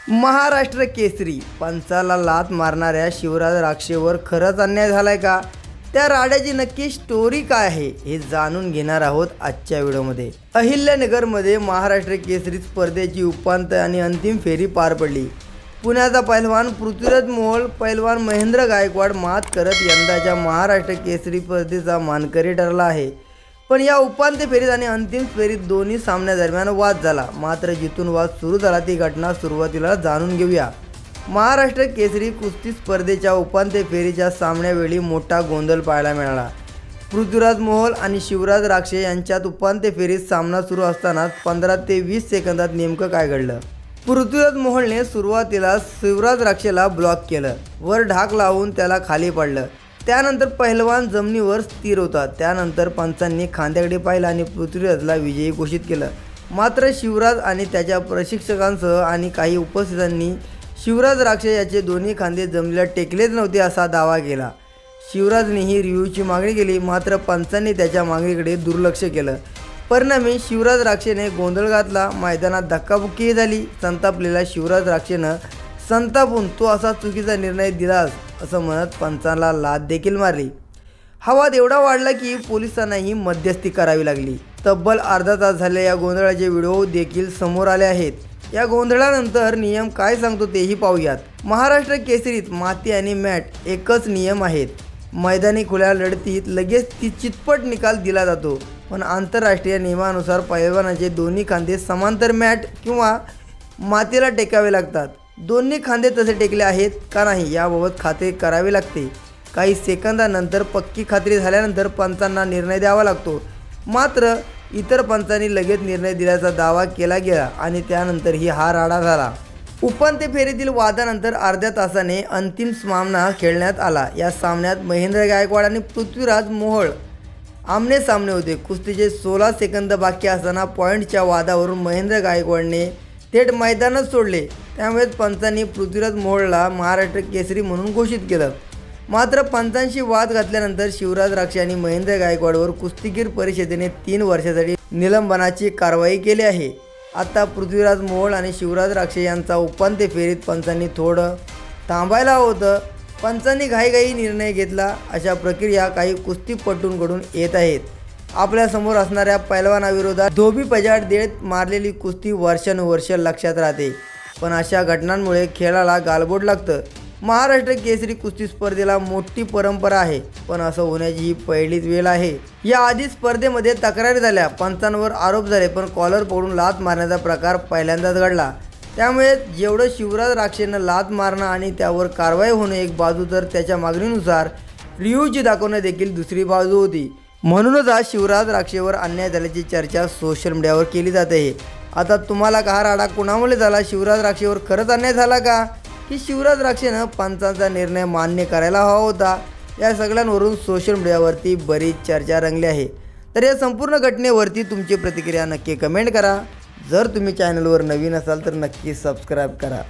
महाराष्ट्र केसरी पंचाला लात मारणाऱ्या शिवराज राक्षेवर खरंच अन्याय झालाय का? त्या राड्याची नक्की स्टोरी काय आहे हे जाणून घेणार आहोत आजच्या व्हिडिओमध्ये। अहिल्यानगरमध्ये महाराष्ट्र केसरी स्पर्धेची उपांत्य आणि अंतिम फेरी पार पडली। पुण्याचा पहिलवान पृथ्वीराज मोहोळ पहिलवान महेंद्र गायकवाड मात करत यंदाच्या महाराष्ट्र केसरी स्पर्धेचा मानकरी ठरला आहे। पण या उपांत्य फेरीत आणि अंतिम फेरीत दोन्ही सामन्यादरम्यान वाद झाला। मात्र जिथून वाद सुरू झाला ती घटना सुरुवातीला जाणून घेऊया। महाराष्ट्र केसरी कुस्ती स्पर्धेच्या उपांत्य फेरीच्या सामन्यावेळी मोठा गोंधळ पाहायला मिळाला। पृथ्वीराज मोहोळ आणि शिवराज राक्षे यांच्यात उपांत्य फेरीत सामना सुरू असताना 15 ते 20 सेकंदात नेमकं काय घडलं? पृथ्वीराज मोहोळने सुरुवातीला शिवराज राक्षेला ब्लॉक केलं, वर ढाक लावून त्याला खाली पाडलं। त्यानंतर पहिलवान जमिनीवर स्थिर होता। त्यानंतर पंचांनी खांद्याकडे पाहिलं आणि पृथ्वीराजला विजयी घोषित केलं। मात्र शिवराज आणि त्याच्या प्रशिक्षकांसह आणि काही उपस्थितांनी शिवराज राक्षे याचे दोन्ही खांदे जमिनीला टेकलेच नव्हते असा दावा केला। शिवराजनेही रिव्ह्यूची मागणी केली, मात्र पंचांनी त्याच्या मागणीकडे दुर्लक्ष केलं। परिणामी शिवराज राक्षेने गोंधळ घातला, मैदानात धक्काबुक्की झाली। संतापलेला शिवराज राक्षेनं संतापून तू असा चुकीचा निर्णय दिलास असं म्हणत पंचाला लाथ देखील मारली। हा वाद एवढा वाढला की पोलिसांनाही मध्यस्थी करावी लागली। तब्बल अर्धा तास झाले या गोंधळाचे व्हिडिओ देखील समोर आले आहेत। या गोंधळानंतर नियम काय सांगतो तेही पाहूयात। महाराष्ट्र केसरीत माती आणि मॅट एकच नियम आहेत। मैदानी खुल्या लढतीत लगेच ती चितपट निकाल दिला जातो, पण आंतरराष्ट्रीय नियमानुसार पैलवानाचे दोन्ही खांदे समांतर मॅट किंवा मातीला टेकावे लागतात। दोन्ही खांदे तसे टेकले आहेत का नाही याबाबत खात्री करावी लागते। काही सेकंदानंतर पक्की खात्री झाल्यानंतर पंचांना निर्णय द्यावा लागतो। मात्र इतर पंचांनी लगेच निर्णय दिल्याचा दावा केला गेला आणि त्यानंतरही हा राडा झाला। उपांत्य फेरीतील वादानंतर अर्ध्या तासाने अंतिम सामना खेळण्यात आला। या सामन्यात महेंद्र गायकवाड आणि पृथ्वीराज मोहोळ आमने सामने होते। कुस्तीचे 16 सेकंद बाकी असताना पॉईंटच्या वादावरून महेंद्र गायकवाडने थेट मैदानच सोडले। त्यामुळे पंचांनी पृथ्वीराज मोहोळला महाराष्ट्र केसरी म्हणून घोषित केलं। मात्र पंचांशी वाद घातल्यानंतर शिवराज राक्षे आणि महेंद्र गायकवाडवर कुस्तीगीर परिषदेने 3 वर्षांसाठी निलंबनाची कारवाई केली आहे। आता पृथ्वीराज मोहोळ आणि शिवराज राक्षे यांचा उपांत्य फेरीत पंचांनी थोडं थांबायला होतं। पंचांनी घाईघाई निर्णय घेतला अशा प्रक्रिया काही कुस्तीपटूंकडून येत आहेत। आपल्यासमोर असणाऱ्या पैलवानाविरोधात धोबीपछाड देत मारलेली कुस्ती वर्षानुवर्ष लक्षात राहते, पण अशा घटनांमुळे खेळाला गालबोट लागतं। महाराष्ट्र केसरी कुस्ती स्पर्धेला मोठी परंपरा आहे, पण असं होण्याची ही पहिलीच वेळ आहे। या आधी स्पर्धेमध्ये तक्रारी झाल्या, पंचांवर आरोप झाले, पण कॉलर पकडून लात मारण्याचा प्रकार पहिल्यांदाच घडला। त्यामुळे जेवढं शिवराज राक्षेनं लात मारणं आणि त्यावर कारवाई होणं एक बाजू, तर त्याच्या मागणीनुसार रिव्ह्यूची दाखवणं देखील दुसरी बाजू होती। म्हणूनच आज शिवराज राक्षेवर अन्याय झाल्याची चर्चा सोशल मीडियावर केली जाते आहे। आता तुम्हाला का हा राडा कुणामुळे झाला? शिवराज राक्षेवर खरंच अन्याय झाला का, की शिवराज राक्षेनं पंचांचा निर्णय मान्य करायला हवा होता? या सगळ्यांवरून सोशल मीडियावरती बरीच चर्चा रंगली आहे। तर या संपूर्ण घटनेवरती तुमची प्रतिक्रिया नक्की कमेंट करा। जर तुम्ही चॅनलवर नवीन असाल तर नक्की सबस्क्राईब करा।